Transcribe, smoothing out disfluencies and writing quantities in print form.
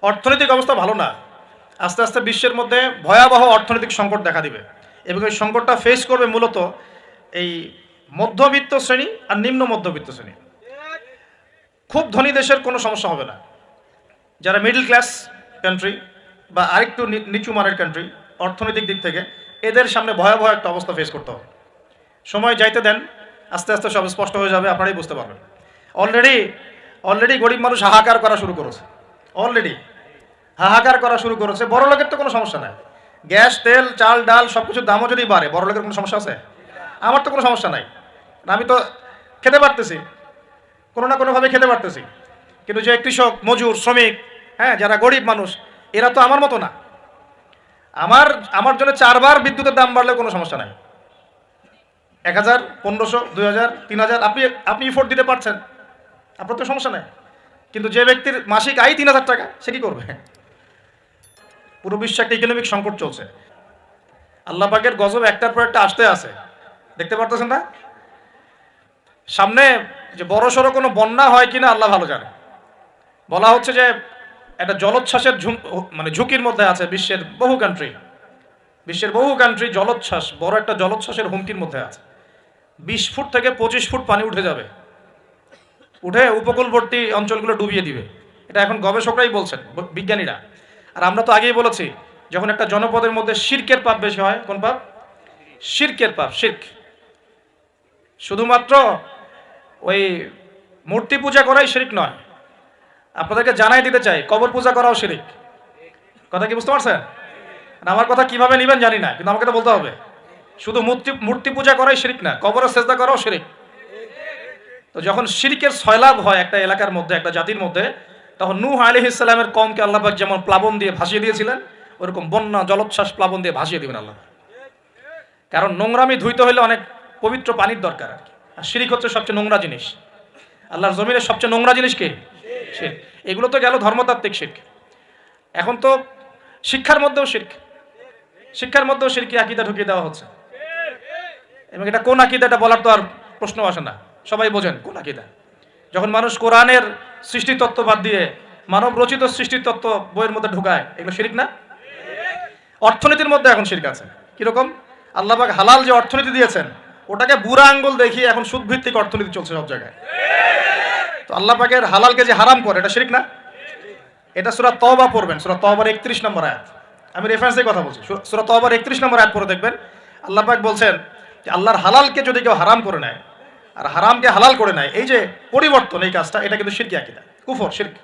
অর্থনৈতিক অবস্থা ভালো না, আস্তে আস্তে বিশ্বের মধ্যে ভয়াবহ অর্থনৈতিক সংকট দেখা দিবে এবং এই সংকটটা ফেস করবে মূলত এই মধ্যবিত্ত শ্রেণী আর নিম্ন মধ্যবিত্ত শ্রেণী। খুব ধনী দেশের কোনো সমস্যা হবে না, যারা মিডল ক্লাস কান্ট্রি বা আরেকটু নিচু মানের কান্ট্রি অর্থনৈতিক দিক থেকে, এদের সামনে ভয়াবহ একটা অবস্থা ফেস করতে হবে। সময় যাইতে দেন, আস্তে আস্তে সব স্পষ্ট হয়ে যাবে, আপনারাই বুঝতে পারবেন। অলরেডি গরিব মানুষ হাহাকার করা শুরু করেছে, হাহাকার করা শুরু করেছে। বড় লোকের তো কোনো সমস্যা নাই, গ্যাস তেল চাল ডাল সব কিছুর দামও যদি বাড়ে, বড় লোকের কোনো সমস্যা আছে? আমার তো কোনো সমস্যা নাই, আমি তো খেতে পারতেছি, কোনো না কোনোভাবে খেতে পারতেছি। কিন্তু যে কৃষক মজুর শ্রমিক, হ্যাঁ, যারা গরিব মানুষ, এরা তো আমার মতো না। আমার জন্য 4 বার বিদ্যুতের দাম বাড়লে কোনো সমস্যা নাই। 1000, 1500, 2000, 3000 আপনি ইফোর্ট দিতে পারছেন, আপনার তো সমস্যা নাই। কিন্তু যে ব্যক্তির মাসিক আয় 3000 টাকা, সে কি করবে? পুরো বিশ্বে একটা ইকোনমিক সংকট চলছে। আল্লাহ পাকের গজব একটার পর একটা আসতে আছে, দেখতে পারতেছেন না? সামনে যে বড় সড়ো কোনো বন্যা হয় কিনা আল্লাহ ভালো জানে। বলা হচ্ছে যে একটা জলোচ্ছ্বাসের ঝুঁকির মধ্যে আছে বিশ্বের বহু কান্ট্রি জলোচ্ছ্বাস, বড় একটা জলোচ্ছ্বাসের হুমকির মধ্যে আছে। 20 ফুট থেকে 25 ফুট পানি উঠে যাবে, উঠে উপকূলবর্তী অঞ্চলগুলো ডুবিয়ে দিবে। এটা এখন গবেষকরাই বলছেন, বিজ্ঞানীরা। আর আমরা তো আগেই বলেছি, যখন একটা জনপদের মধ্যে শিরকের পাপ বেশি হয়, কোন পাপ? শিরকের পাপ। শিরক শুধুমাত্র ওই মূর্তি পূজা করাই শিরক নয়, আপনাদেরকে জানাই দিতে চাই, কবর পূজা করাও শিরক। কথা কি বুঝতে পারছেন? আমার কথা কিভাবে নেবেন জানি না, কিন্তু আমাকে তো বলতে হবে। শুধু মূর্তি পূজা করাই শিরক না, কবরে সেজদা করাও শিরক। তো যখন শিরকের সয়লাভ হয় একটা এলাকার মধ্যে, একটা জাতির মধ্যে, তখন নূহ আলাইহিস সালামের কওমকে আল্লাহ পাক যেমন প্লাবন দিয়ে ভাসিয়ে দিয়েছিলেন, ওরকম বন্যা জলোচ্ছ্বাস প্লাবন দিয়ে ভাসিয়ে দিবেন আল্লাহ। কারণ নোংরামি ধুইতে হলে অনেক পবিত্র পানির দরকার আর কি। আর শিরক হচ্ছে সবচেয়ে নোংরা জিনিস। আল্লাহর জমিনের সবচেয়ে নোংরা জিনিস কি? শিরক। এগুলো তো গেল ধর্মতাত্ত্বিক শিরক। এখন তো শিক্ষার মধ্যেও শিরকি আকীদা ঢুকিয়ে দেওয়া হচ্ছে। এবং এটা কোন আকীদা, এটা বলার তো আর প্রশ্ন আসে না, সবাই বোঝেন কোন আকীদা। যখন মানুষ কোরআনের সৃষ্টিতত্ত্ব বাদ দিয়ে মানব রচিত সৃষ্টিতত্ত্ব বইয়ের মধ্যে ঢুকায়, এগুলো শিরক না? অর্থনীতির মধ্যে এখন শিরক আছে। কিরকম? আল্লাহ পাক হালাল যে অর্থনীতি দিয়েছেন, ওটাকে বুড়া আঙ্গুল দেখিয়ে এখন সুদভিত্তিক অর্থনীতি চলছে সব জায়গায়। তো আল্লাহ পাকের হালালকে যে হারাম করে, এটা শিরক না? এটা সূরা তওবা পড়বেন, সূরা তওবার 31 নম্বর আয়াত। আমি রেফারেন্স দিয়ে কথা বলছি, সূরা তওবার 31 নম্বর আয়াত পড়ে দেখবেন। আল্লাহ পাক বলছেন যে আল্লাহর হালালকে যদি কেউ হারাম করে নেয় আর হারামকে হালাল করে নেয়, এই যে পরিবর্তন, এই কাজটা, এটা কিন্তু শিরকি আকীদা, কুফর, শিরক।